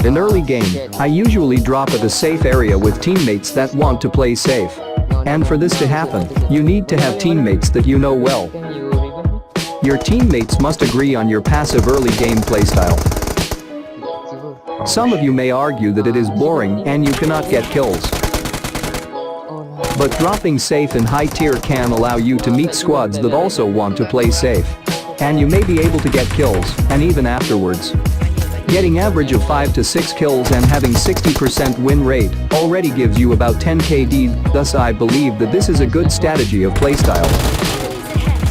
In early game, I usually drop at a safe area with teammates that want to play safe. And for this to happen, you need to have teammates that you know well. Your teammates must agree on your passive early game playstyle. Some of you may argue that it is boring and you cannot get kills. But dropping safe in high tier can allow you to meet squads that also want to play safe. And you may be able to get kills, and even afterwards. Getting average of 5 to 6 kills and having 60% win rate already gives you about 10 KD, thus I believe that this is a good strategy of playstyle.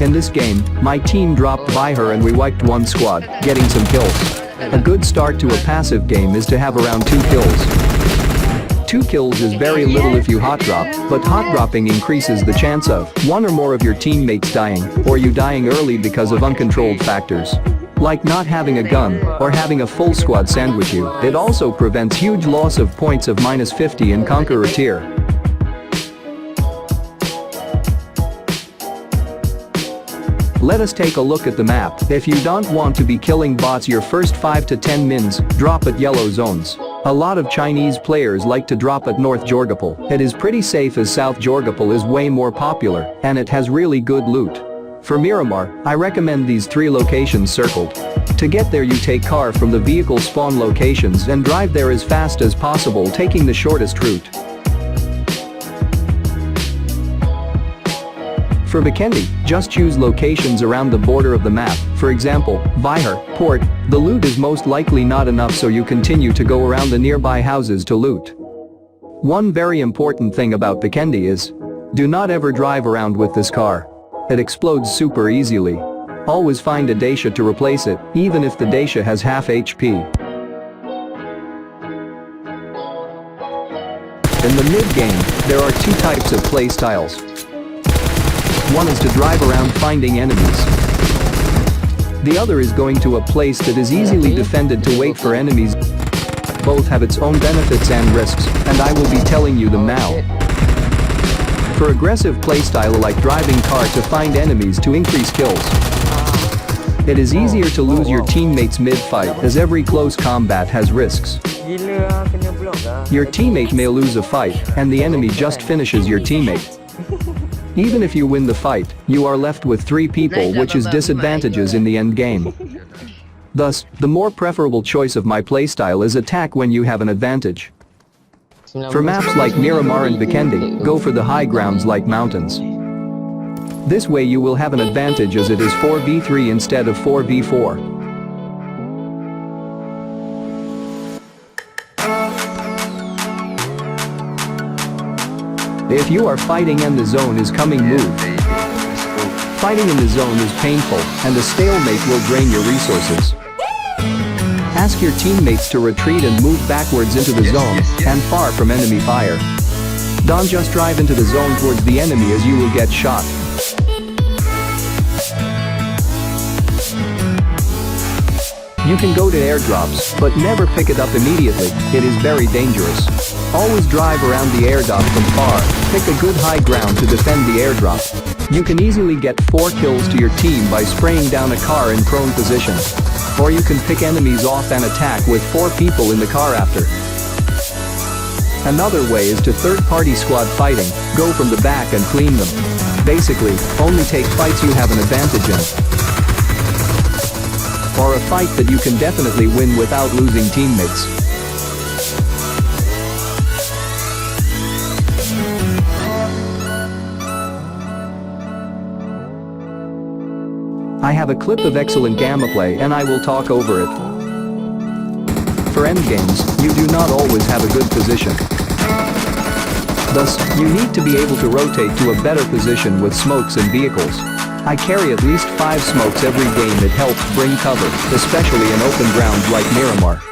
In this game, my team dropped by her and we wiped one squad, getting some kills. A good start to a passive game is to have around 2 kills. 2 kills is very little if you hot drop, but hot dropping increases the chance of 1 or more of your teammates dying, or you dying early because of uncontrolled factors. Like not having a gun, or having a full squad sandwich you. It also prevents huge loss of points of -50 in Conqueror tier. Let us take a look at the map. If you don't want to be killing bots your first 5 to 10 mins, drop at yellow zones. A lot of Chinese players like to drop at North Jorgapal. It is pretty safe as South Jorgapal is way more popular, and it has really good loot. For Miramar, I recommend these 3 locations circled. To get there you take car from the vehicle spawn locations and drive there as fast as possible, taking the shortest route. For Vikendi, just choose locations around the border of the map, for example, Vihar, Port. The loot is most likely not enough, so you continue to go around the nearby houses to loot. One very important thing about Vikendi is, do not ever drive around with this car. It explodes super easily. Always find a Dacia to replace it, even if the Dacia has half HP. In the mid-game, there are 2 types of play styles. One is to drive around finding enemies. The other is going to a place that is easily defended to wait for enemies. Both have its own benefits and risks, and I will be telling you them now. For aggressive playstyle like driving car to find enemies to increase kills. It is easier to lose your teammates mid-fight as every close combat has risks. Your teammate may lose a fight and the enemy just finishes your teammate. Even if you win the fight, you are left with 3 people, which is disadvantages in the end game. Thus, the more preferable choice of my playstyle is attack when you have an advantage. For maps like Miramar and Vikendi, go for the high grounds like mountains. This way you will have an advantage as it is 4v3 instead of 4v4. If you are fighting and the zone is coming, move. Fighting in the zone is painful, and a stalemate will drain your resources. Ask your teammates to retreat and move backwards into the zone, and far from enemy fire. Don't just drive into the zone towards the enemy as you will get shot. You can go to airdrops, but never pick it up immediately, it is very dangerous. Always drive around the airdrop from far, pick a good high ground to defend the airdrop. You can easily get 4 kills to your team by spraying down a car in prone position. Or you can pick enemies off and attack with 4 people in the car after. Another way is to third-party squad fighting, go from the back and clean them. Basically, only take fights you have an advantage in. Or a fight that you can definitely win without losing teammates. I have a clip of excellent gameplay and I will talk over it. For endgames, you do not always have a good position. Thus, you need to be able to rotate to a better position with smokes and vehicles. I carry at least 5 smokes every game. It helps bring cover, especially in open grounds like Miramar.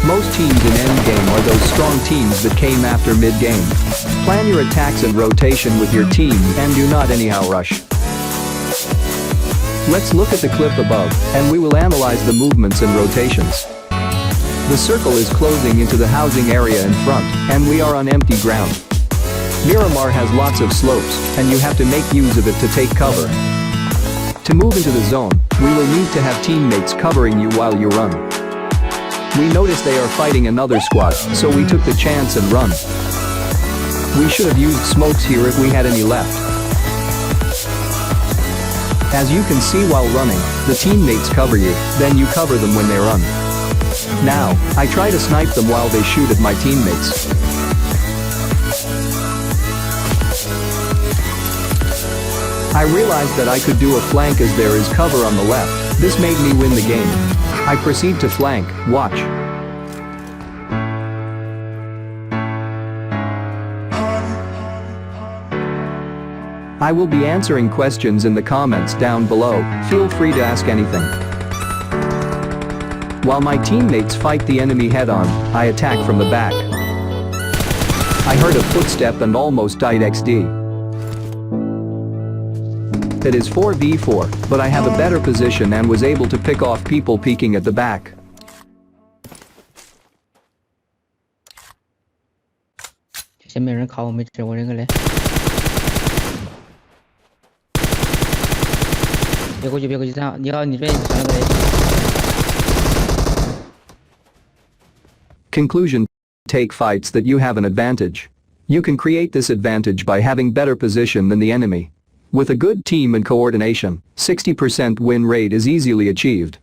Most teams in endgame are those strong teams that came after mid-game. Plan your attacks and rotation with your team and do not anyhow rush. Let's look at the clip above, and we will analyze the movements and rotations. The circle is closing into the housing area in front, and we are on empty ground. Miramar has lots of slopes, and you have to make use of it to take cover. To move into the zone, we will need to have teammates covering you while you run. We noticed they are fighting another squad, so we took the chance and run. We should have used smokes here if we had any left. As you can see while running, the teammates cover you, then you cover them when they run. Now, I try to snipe them while they shoot at my teammates. I realized that I could do a flank as there is cover on the left. This made me win the game. I proceed to flank, watch. I will be answering questions in the comments down below, feel free to ask anything. While my teammates fight the enemy head-on, I attack from the back. I heard a footstep and almost died XD. It is 4v4, but I have a better position and was able to pick off people peeking at the back. Conclusion: take fights that you have an advantage. You can create this advantage by having better position than the enemy. With a good team and coordination, 60% win rate is easily achieved.